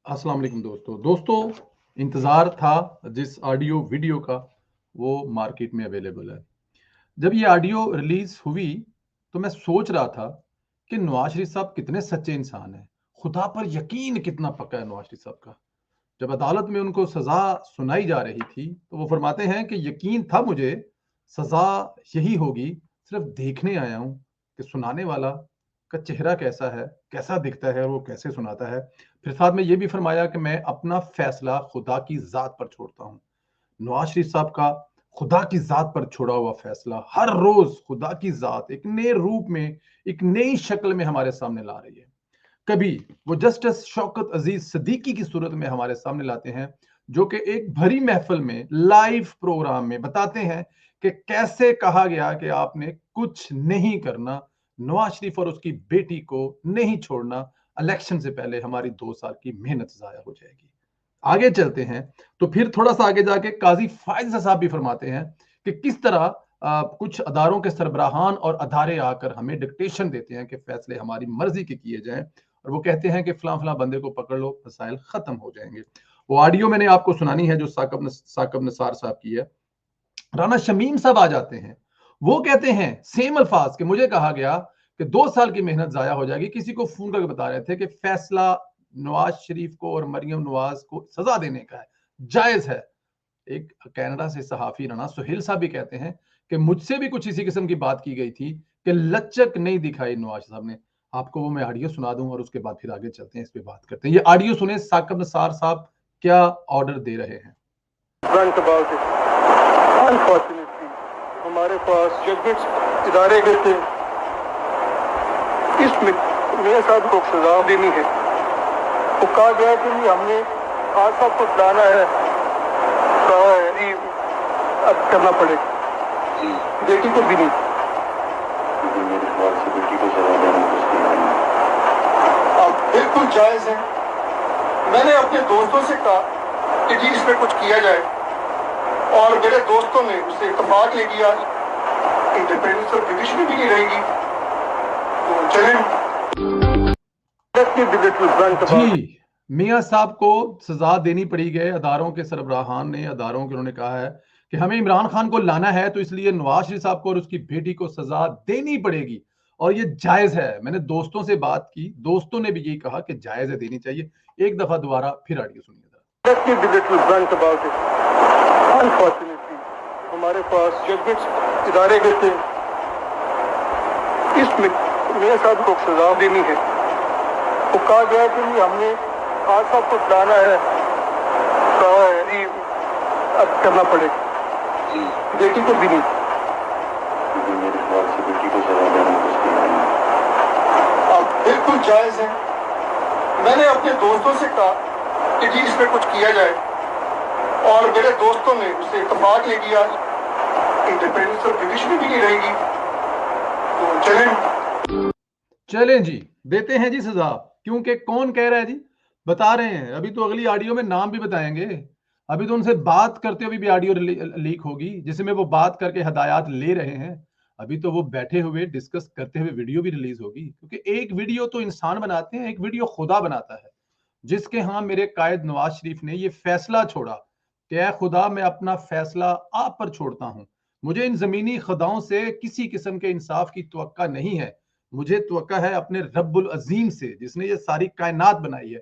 अस्सलाम वालेकुम दोस्तों इंतज़ार था जिस ऑडियो वीडियो का वो मार्केट में अवेलेबल है। जब ये ऑडियो रिलीज़ हुई तो मैं सोच रहा था कि नवाज़ शरीफ साहब कितने सच्चे इंसान हैं। खुदा पर यकीन कितना पक्का है नवाज़ शरीफ साहब का। जब अदालत में उनको सज़ा सुनाई जा रही थी तो वो फरमाते हैं कि यकीन था मुझे सज़ा यही होगी, सिर्फ़ देखने आया हूँ कि सुनाने वाला का चेहरा कैसा है, कैसा दिखता है और वो कैसे सुनाता है। फिर साथ में ये भी फरमाया कि मैं अपना फैसला खुदा की ज़ात पर छोड़ता हूँ। नवाज शरीफ साहब का खुदा की ज़ात पर छोड़ा हुआ फैसला हर रोज़ खुदा की ज़ात एक नए रूप में, एक नई शक्ल में हमारे सामने ला रही है। कभी वो जस्टिस शौकत अजीज सिद्दीकी की सूरत में हमारे सामने लाते हैं, जो कि एक भरी महफिल में लाइव प्रोग्राम में बताते हैं कि कैसे कहा गया कि आपने कुछ नहीं करना, नवाज शरीफ और उसकी बेटी को नहीं छोड़ना, इलेक्शन से पहले हमारी 2 साल की मेहनत जाया हो जाएगी। आगे चलते हैं तो फिर थोड़ा सा आगे जाके काजी फायज साहब भी फरमाते हैं कि किस तरह कुछ अदारों के सरबराहान और अदारे आकर हमें डिक्टेशन देते हैं कि फैसले हमारी मर्जी के किए जाएं, और वो कहते हैं कि फलां फलां बंदे को पकड़ लो, मसाइल खत्म हो जाएंगे। वो ऑडियो मैंने आपको सुनानी है जो साकब नसार साहब की है। राना शमीम साहब आ जाते हैं, वो कहते हैं सेम अल्फाज कि मुझे कहा गया कि 2 साल की मेहनत जाया हो जाएगी। किसी को फोन करके बता रहे थे कि फैसला नवाज शरीफ को और मरियम नवाज को सजा देने का है, जायज है। एक कनाडा से सहाफी राना सुहेल साहब भी कहते हैं कि मुझसे भी कुछ इसी किस्म की बात की गई थी कि लचक नहीं दिखाई नवाज साहब ने। आपको वो मैं ऑडियो सुना दूं और उसके बाद फिर आगे चलते हैं, इस पे बात करते हैं। ये ऑडियो सुने साकब नसार साहब क्या ऑर्डर दे रहे हैं। अनफॉर्चुनेटली हमारे पास जजमेंट्स इदारे गए थे, इसमें मियां साहब को सजा देनी है। वो कहा गया कि हमने आज साहब को लाना है, कहा है जी अब करना पड़ेगा, बेटी को भी नहीं। मेरे ख्याल से बेटी को सजा देना अब बिल्कुल जायज है। मैंने अपने दोस्तों से कहा कि जी इसमें कुछ किया जाए, और मेरे दोस्तों ने उससे इत्तेफाक ले लिया। इंडिपेंडेंस और ब्रिटिश भी नहीं रहेगी, तो चलें। जी, मियां साहब को सजा देनी पड़ी गए अदारों के सरबराहान ने, अदारों के उन्होंने कहा है कि हमें इमरान खान को लाना है तो इसलिए नवाज शरीफ साहब को और उसकी बेटी को सजा देनी पड़ेगी और ये जायज है। मैंने दोस्तों से बात की, दोस्तों ने भी यही कहा कि जायज है, देनी चाहिए। एक दफा दोबारा फिर ऑडियो सुनिए। अनफॉर्चुनेटली हमारे पास जजमेंट्स इदारे गए थे, इसमें मियां साहब को सजा देनी है। वो कहा गया कि हमने आज साहब को लाना है, कहा है जी अब करना पड़ेगा, बेटी को भी नहीं। मेरे ख्याल से बेटी को सजा देना अब बिल्कुल जायज है। मैंने अपने दोस्तों से कहा कि जी इसमें कुछ किया जाए, और मेरे दोस्तों ने उससे इत्तेफाक ले लिया। इंडिपेंडेंस और ब्रिटिश भी नहीं रहेगी, तो चलें जी, देते हैं जी सजा। क्योंकि कौन कह रहा है जी, बता रहे हैं। अभी तो अगली ऑडियो में नाम भी बताएंगे। अभी तो उनसे बात करते हुए भी ऑडियो लीक होगी जिसमें वो बात करके हदायत ले रहे हैं। अभी तो वो बैठे हुए डिस्कस करते हुए वीडियो भी रिलीज होगी, क्योंकि एक वीडियो तो इंसान बनाते हैं, एक वीडियो खुदा बनाता है। जिसके यहाँ मेरे कायद नवाज शरीफ ने ये फैसला छोड़ा कि ऐ खुदा मैं अपना फैसला आप पर छोड़ता हूं, मुझे इन जमीनी खुदाओं से किसी किस्म के इंसाफ की तवक्का नहीं है, मुझे तवक्का है अपने रब्बुल अजीम से जिसने ये सारी कायनात बनाई है,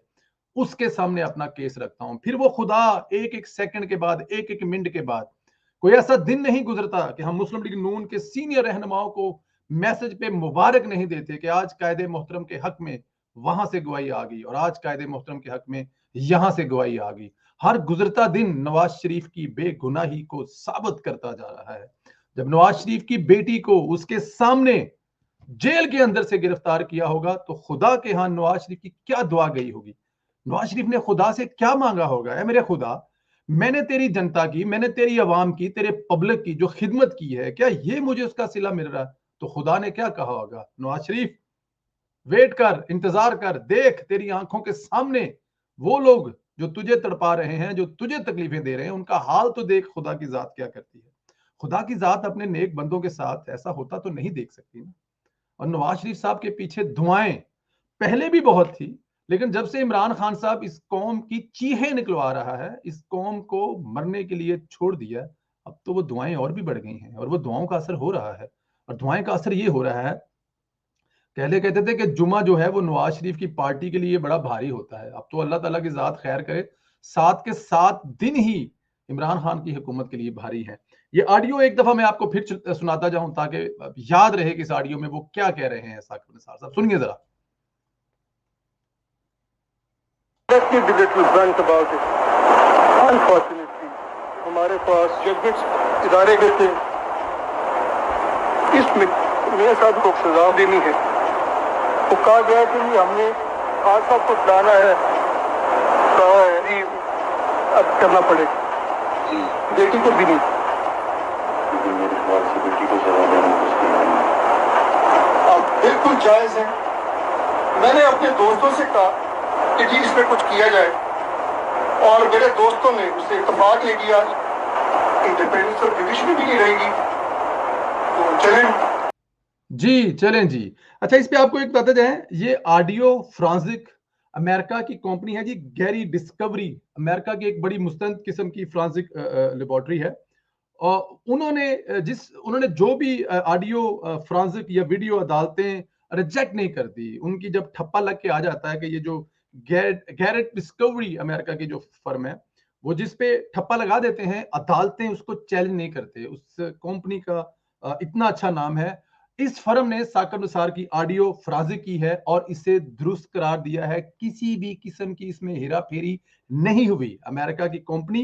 उसके सामने अपना केस रखता हूं। फिर वो खुदा एक एक सेकंड के बाद, एक एक मिनट के बाद, कोई ऐसा दिन नहीं गुजरता कि हम मुस्लिम लीग नून के सीनियर रहनुमाओं को मैसेज पे मुबारक नहीं देते कि आज कायदे मोहतरम के हक में वहां से गवाही आ गई और आज कायदे मोहतरम के हक में यहां से गवाही आ गई। हर गुजरता दिन नवाज शरीफ की बेगुनाही को साबित करता जा रहा है। जब नवाज शरीफ की बेटी को उसके सामने जेल के अंदर से गिरफ्तार किया होगा तो खुदा के यहां नवाज शरीफ की क्या दुआ गई होगी। नवाज शरीफ ने खुदा से क्या मांगा होगा, है मेरे खुदा मैंने तेरी जनता की, मैंने तेरी आवाम की, तेरे पब्लिक की जो खिदमत की है, क्या ये मुझे उसका सिला मिल रहा है? तो खुदा ने क्या कहा होगा, नवाज शरीफ वेट कर, इंतजार कर, देख तेरी आंखों के सामने वो लोग जो तुझे तड़पा रहे हैं, जो तुझे तकलीफें दे रहे हैं, उनका हाल तो देख खुदा की जात क्या करती है। खुदा की जात अपने नेक बंदों के साथ ऐसा होता तो नहीं देख सकती ना। और नवाज शरीफ साहब के पीछे दुआएं पहले भी बहुत थी, लेकिन जब से इमरान खान साहब इस कौम की चीखें निकलवा रहा है, इस कौम को मरने के लिए छोड़ दिया, अब तो वो दुआएं और भी बढ़ गई हैं और वो दुआओं का असर हो रहा है। और दुआएं का असर ये हो रहा है, पहले कहते थे कि जुमा जो है वो नवाज शरीफ की पार्टी के लिए बड़ा भारी होता है, अब तो अल्लाह ताला की ज़ात खैर करे, 7 के 7 दिन ही इमरान खान की हुकूमत के लिए भारी है। ये ऑडियो एक दफा मैं आपको फिर सुनाता जाऊं ताकि याद रहे कि इस ऑडियो में वो क्या कह रहे हैं। साकिब निसार साहब सुनिए जरा। Let me be little blunt about it. Unfortunately, हमारे पास जजमेंट इदारे के थे, इसमें मेरे साथ को सजा देनी है। वो कहा गया कि हमने आज सब कुछ लाना है, कहा है जी अब करना पड़ेगा। बेटी को भी नहीं, मेरे ख्याल से बेटी को सजा देना मुश्किल है। अब बिल्कुल जायज है। मैंने अपने दोस्तों से कहा कि जी इसमें कुछ किया जाए, और मेरे दोस्तों ने उससे इत्तेफाक ले लिया। इंडिपेंडेंस और जुडिशरी भी नहीं रहेगी, तो चलें जी, चलें जी। अच्छा, इस पे आपको एक बताते जाएं, ये ऑडियो फ्रांसिक अमेरिका की कंपनी है जी, गैरी डिस्कवरी, अमेरिका की एक बड़ी मुस्तंद किस्म की फ्रांसिक लेबोरेटरी है। और उन्होंने जो भी ऑडियो फ्रांसिक या वीडियो अदालतें रिजेक्ट नहीं करती, उनकी जब ठप्पा लग के आ जाता है कि ये जो गैरेट डिस्कवरी अमेरिका की जो फर्म है, वो जिस पे ठप्पा लगा देते हैं, अदालतें उसको चैलेंज नहीं करते। उस कंपनी का इतना अच्छा नाम है। इस फर्म ने साकिब निसार की ऑडियो फ्रांसिक की है और इसे दुरुस्त करार दिया है, किसी भी किस्म की इसमें हेरा फेरी नहीं हुई। अमेरिका की कंपनी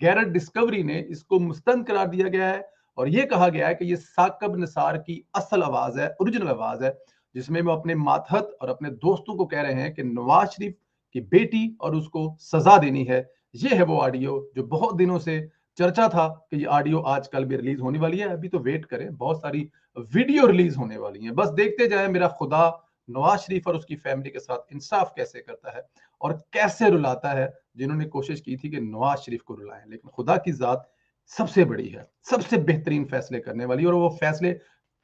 गैरेट डिस्कवरी ने इसको मुस्तंद करार दिया गया है और यह कहा गया है कि यह साकिब निसार की असल आवाज है, ओरिजिनल आवाज है, जिसमें वो अपने मातहत और अपने दोस्तों को कह रहे हैं कि नवाज शरीफ की बेटी और उसको सजा देनी है। ये है वो ऑडियो जो बहुत दिनों से चर्चा था कि ये ऑडियो आजकल भी रिलीज होने वाली है। अभी तो वेट करें, बहुत सारी वीडियो रिलीज होने वाली है, बस देखते जाए मेरा खुदा नवाज शरीफ और उसकी फैमिली के साथ इंसाफ कैसे करता है और कैसे रुलाता है जिन्होंने कोशिश की थी कि नवाज शरीफ को रुलाएं। लेकिन खुदा की जात सबसे बड़ी है, सबसे बेहतरीन फैसले करने वाली, और वो फैसले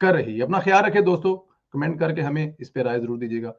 कर रही है। अपना ख्याल रखें दोस्तों, कमेंट करके हमें इस पे राय जरूर दीजिएगा।